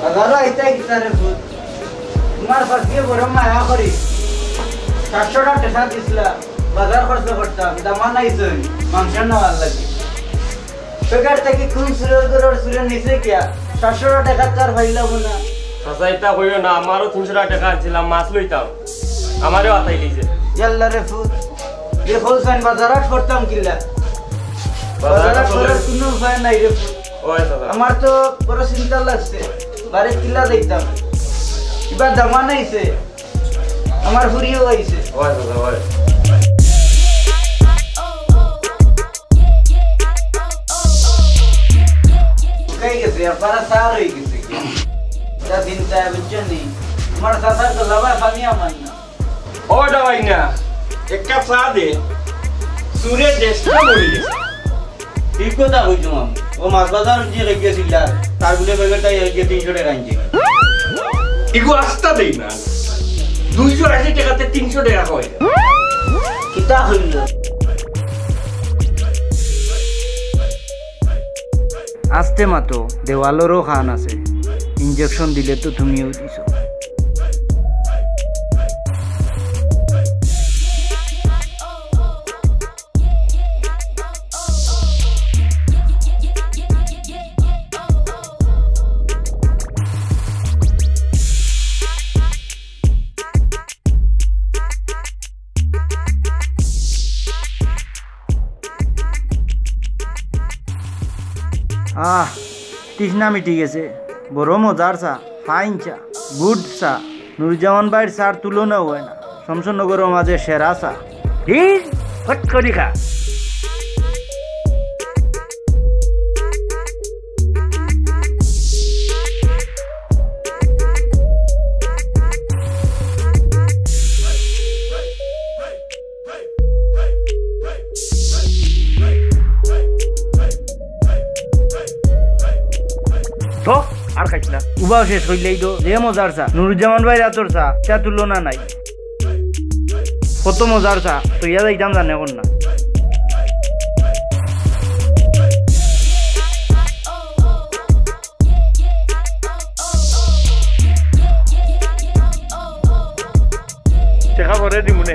বাজারও আইতা ইতারে ফুট তোমার ফাঁসিয়ে বড় মায়া করি 700 টাকা দিছিলা বাজার খরচ করতাম দামা নাইছে মাংস নেওয়ার লাগে পেকার থেকে কোন সুরের নিচে গিয়া 700 টাকা তার হইলাম না সাসাইতা হইও না আমারও 300 টাকা ছিলাম মাছ লইতাম আমারও আতাই লিছে ইয়াল্লা রে ফুট যে হোলসেল বাজারত করতাম কিলা বাজারত করার কোনো উপায় নাই রে ফুট ওই দাদা আমার তো বড় চিন্তা লাগছে বারে কিলা দেখতাম এবার দামা নাইছে আমার হুরিও আইছে ওই দাদা ওই কই গেছে আপনারা সার হয়ে গেছে যা চিন্তা বুঝছেন আমার সাসার তো লাভা পানি আমার না ও দাওয়াই না এক কাপ চা দে সুরে দেশটা মরে গেছে ঠিক কথা কইছো আমি ও মাছ বাজার যে রেগেছিল তার গুলে বেগটা এগিয়ে 300 টাকা আনছি ইগো রাস্তা দেই না 280 টাকাতে 300 টাকা কয় কিতা হইল আস্তে মাতো দেওয়ালেরও খান আছে ইনজেকশন দিলে তো তুমিও দিছো তৃষ্ণা মিটি গেছে বড় মজার চা ফাইন চা গুড চা নুরজামান ভাইয়ের চার তুলনা হয় না শমশনগরের মাঝে সেরা চা ফট করি খা তো আর খাইছ না উবাও শেষ হইলেই তো যে মজার চা নুরুজ্জামান ভাই রাতর চা চা তুলনা নাই কত মজার চা তো ইয়া যাইতাম জানে কোন না দেখা করে দিমুনে